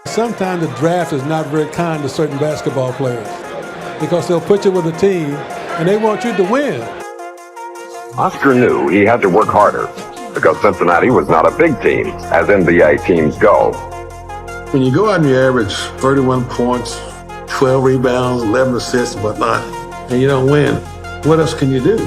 Sometimes the draft is not very kind to certain basketball players because they'll put you with a team and they want you to win. Oscar knew he had to work harder because Cincinnati was not a big team, as NBA teams go. When you go out and you average 31 points, 12 rebounds, 11 assists, and whatnot, and you don't win, what else can you do?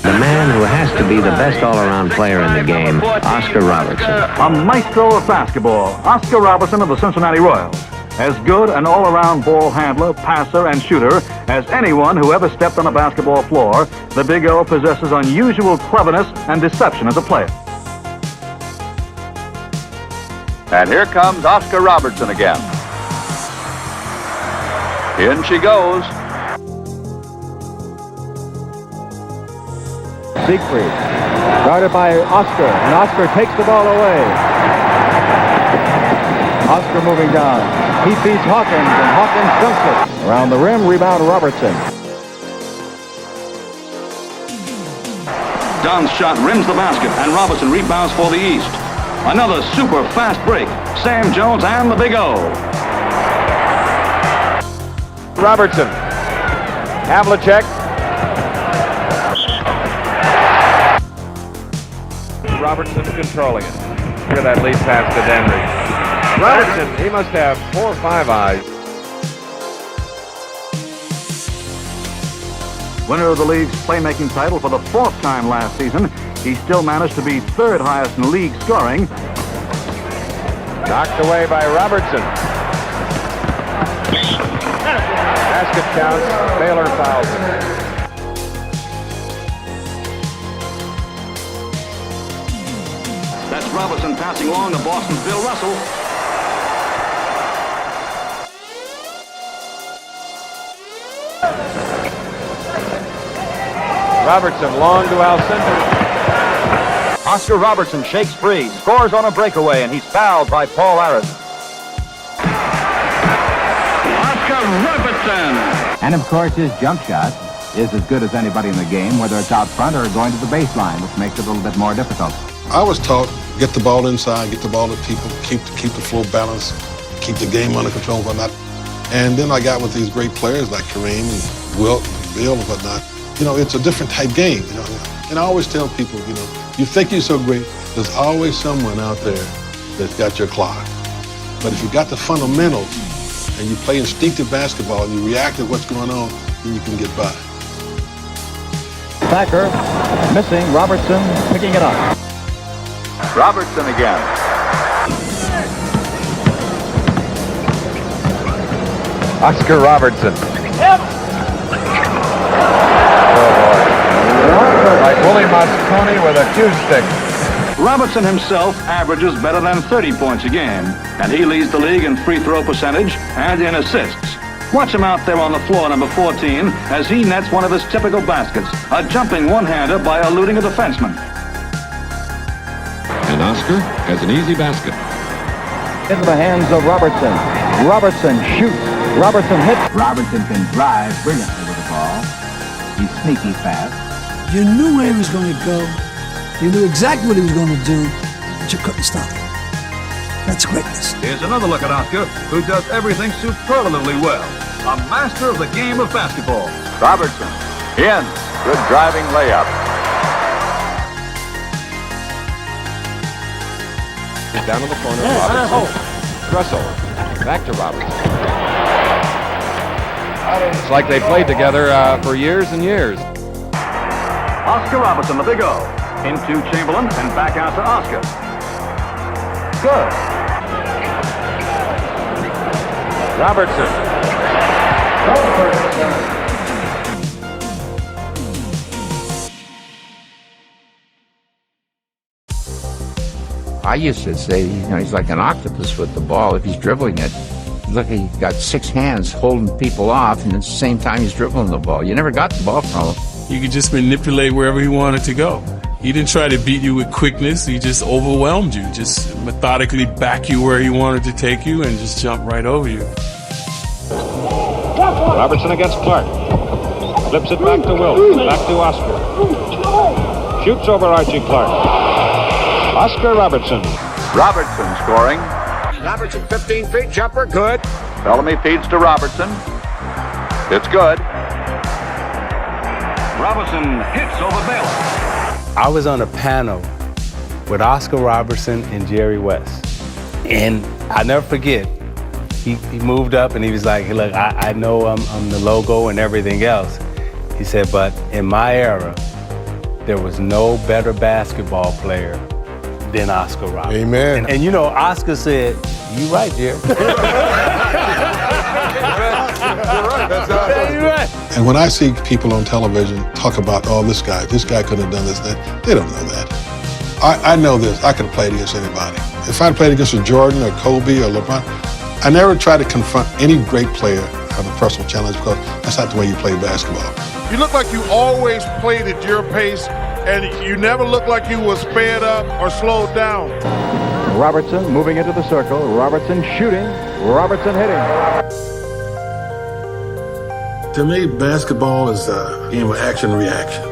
The man who has to be the best all-around player in the game, Oscar Robertson. A maestro of basketball, Oscar Robertson of the Cincinnati Royals. As good an all-around ball handler, passer, and shooter as anyone who ever stepped on a basketball floor, the Big O possesses unusual cleverness and deception as a player. And here comes Oscar Robertson again. In she goes. Siegfried, guarded by Oscar, and Oscar takes the ball away. Oscar moving down. He feeds Hawkins, and Hawkins dumps it. Around the rim, rebound Robertson. Don's shot rims the basket, and Robertson rebounds for the East. Another super fast break. Sam Jones and the Big O. Robertson. Havlicek. Robertson controlling it. Look at that lead pass to Denry. Robertson, he must have 4 or 5 eyes. Winner of the league's playmaking title for the 4th time last season, he still managed to be 3rd highest in league scoring. Knocked away by Robertson. Basket counts. Baylor fouls him. That's Robertson passing along to Boston's Bill Russell. Robertson long to Alcindor. Oscar Robertson shakes free, scores on a breakaway, and he's fouled by Paul Aris. Oscar Robertson! And of course his jump shot is as good as anybody in the game, whether it's out front or going to the baseline, which makes it a little bit more difficult. I was taught, get the ball inside, get the ball to people, keep the floor balanced, keep the game under control and whatnot. And then I got with these great players like Kareem and Wilt and Bill and whatnot. You know, it's a different type game, you know. And I always tell people, you know, you think you're so great, there's always someone out there that's got your clock. But if you got the fundamentals and you play instinctive basketball and you react to what's going on, then you can get by. Thacker, missing, Robertson picking it up. Robertson again. Oscar Robertson. Like Willie Moscone with a cue stick. Robertson himself averages better than 30 points a game, and he leads the league in free throw percentage and in assists. Watch him out there on the floor, number 14, as he nets one of his typical baskets, a jumping one-hander by eluding a defenseman. And Oscar has an easy basket. Into the hands of Robertson. Robertson shoots. Robertson hits. Robertson can drive brilliantly with the ball. He's sneaky fast. You knew where he was going to go. You knew exactly what he was going to do, but you couldn't stop him. That's greatness. Here's another look at Oscar, who does everything superlatively well. A master of the game of basketball. Robertson. In. Good driving layup. He's down in the corner. Robertson. Russell. Back to Robertson. It's like they played together for years and years. Oscar Robertson, the Big O. Into Chamberlain and back out to Oscar. Good. Robertson. I used to say, he's like an octopus with the ball. If he's dribbling it, look, he's got 6 hands holding people off, and at the same time he's dribbling the ball. You never got the ball from him. He could just manipulate wherever he wanted to go. He didn't try to beat you with quickness. He just overwhelmed you, just methodically back you where he wanted to take you and just jump right over you. Robertson against Clark. Flips it back to Wilt. Back to Oscar. Shoots over Archie Clark. Oscar Robertson. Robertson scoring. Robertson, 15 feet, jumper, good. Bellamy feeds to Robertson. It's good. Robinson hits over Baylor. I was on a panel with Oscar Robertson and Jerry West. And I never forget, he moved up and he was like, look, I know I'm the logo and everything else. He said, but in my era, there was no better basketball player than Oscar Robertson. Amen. And you know, Oscar said, you right, Jerry. You're right. And when I see people on television talk about, oh, this guy couldn't have done this, that, they don't know that. I know this. I could have played against anybody. If I'd played against a Jordan or Kobe or LeBron, I never tried to confront any great player on a personal challenge because that's not the way you play basketball. You look like you always played at your pace, and you never looked like you were sped up or slowed down. Robertson moving into the circle. Robertson shooting. Robertson hitting. To me, basketball is a game of action and reaction.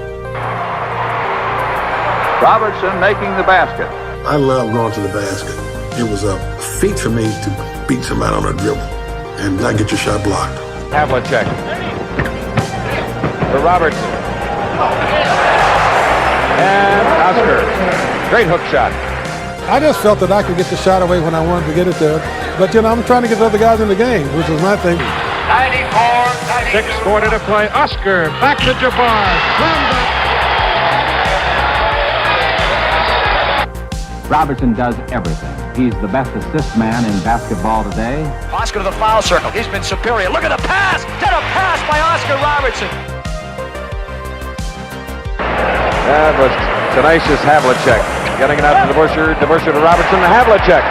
Robertson making the basket. I love going to the basket. It was a feat for me to beat somebody on a dribble and not get your shot blocked. Havlicek. For Robertson. And Oscar. Great hook shot. I just felt that I could get the shot away when I wanted to get it there. But, you know, I'm trying to get the other guys in the game, which was my thing. 6:40 to play. Oscar back to Jabbar. Robertson does everything. He's the best assist man in basketball today. Oscar to the foul circle. He's been superior. Look at the pass. Get a pass by Oscar Robertson. That was tenacious Havlicek. Getting it out to DeBusschere to Robertson to Havlicek.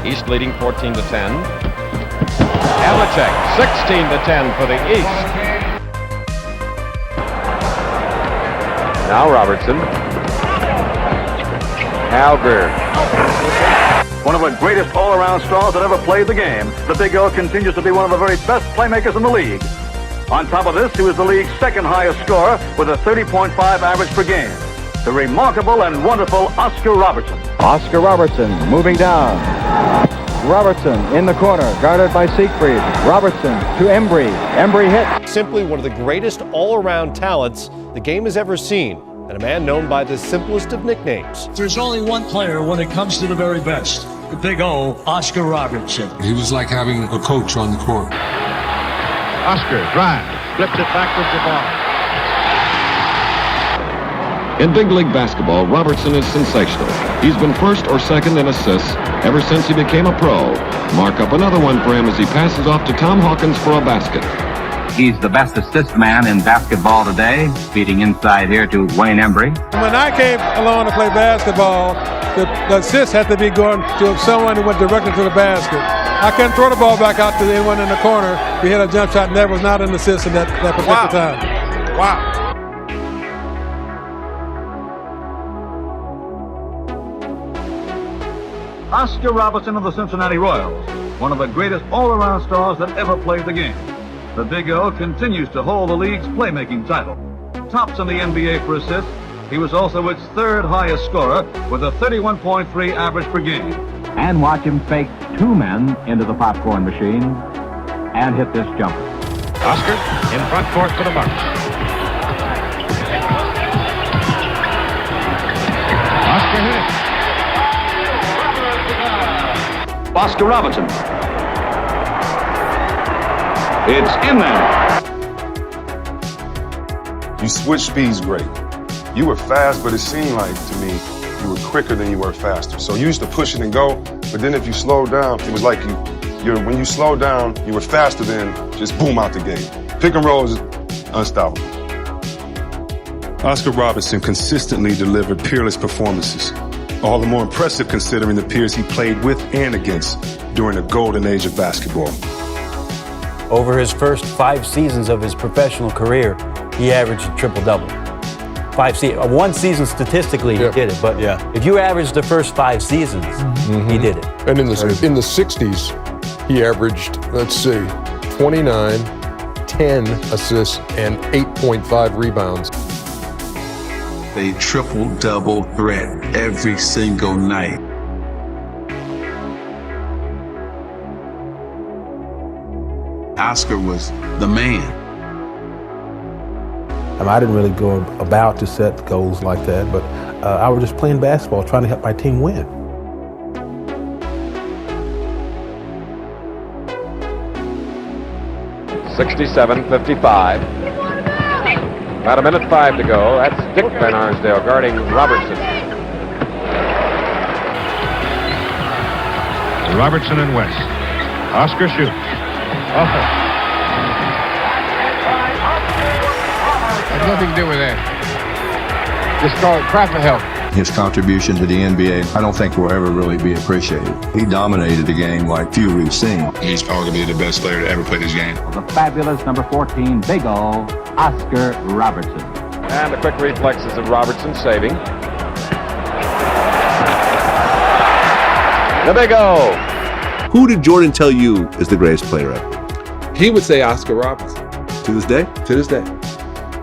East leading 14-10. Havlicek, 16-10 for the East. Now Robertson. Albert. One of the greatest all-around stars that ever played the game, the Big O continues to be one of the very best playmakers in the league. On top of this, he was the league's second highest scorer with a 30.5 average per game. The remarkable and wonderful Oscar Robertson. Oscar Robertson moving down. Robertson in the corner, guarded by Siegfried. Robertson to Embry. Embry hit. Simply one of the greatest all-around talents the game has ever seen, and a man known by the simplest of nicknames. There's only one player when it comes to the very best. The Big O, Oscar Robertson. He was like having a coach on the court. Oscar drives, flips it back to Jabbar. In big league basketball, Robertson is sensational. He's been first or second in assists ever since he became a pro. Mark up another one for him as he passes off to Tom Hawkins for a basket. He's the best assist man in basketball today, feeding inside here to Wayne Embry. When I came along to play basketball, the assist had to be going to someone who went directly to the basket. I couldn't throw the ball back out to anyone in the corner. We had a jump shot, and that was not an assist in that particular time. Wow. Oscar Robertson of the Cincinnati Royals, one of the greatest all-around stars that ever played the game. The Big O continues to hold the league's playmaking title. Tops in the NBA for assists. He was also its third highest scorer with a 31.3 average per game. And watch him fake two men into the popcorn machine and hit this jumper. Oscar in front court for the Bucks. Oscar hit it. Oscar Robertson. It's in there. You switch speeds great. You were fast, but it seemed like to me you were quicker than you were faster. So you used to push it and go, but then if you slowed down, it was like when you slowed down, you were faster than just boom out the gate. Pick and roll is unstoppable. Oscar Robertson consistently delivered peerless performances, all the more impressive considering the peers he played with and against during the golden age of basketball. Over his first 5 seasons of his professional career, he averaged a triple-double. 5 seasons. One season statistically, he did it, but if you average the first 5 seasons, he did it. And in the 60s, he averaged, 29, 10 assists, and 8.5 rebounds. a triple-double threat every single night. Oscar was the man. I didn't really go about to set goals like that, but I was just playing basketball, trying to help my team win. (67-55). About 1:05 to go. That's Dick Van Arsdale guarding Robertson. Robertson and West. Oscar shoots. Has nothing to do with that. Just call it cry for help. His contribution to the NBA, I don't think will ever really be appreciated. He dominated the game like few we've seen. He's arguably the best player to ever play this game. The fabulous number 14, Big O, Oscar Robertson. And the quick reflexes of Robertson saving. The Big O. Who did Jordan tell you is the greatest player ever? He would say Oscar Robertson. To this day? To this day.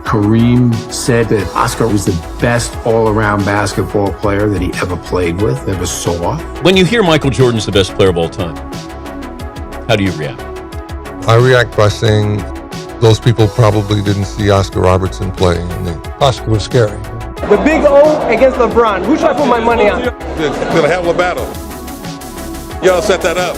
Kareem said that Oscar was the best all-around basketball player that he ever played with, ever saw. When you hear Michael Jordan's the best player of all time, how do you react? I react by saying those people probably didn't see Oscar Robertson play. And Oscar was scary. The Big O against LeBron. Who should I put my money on? It's been a hell of a battle. Y'all set that up.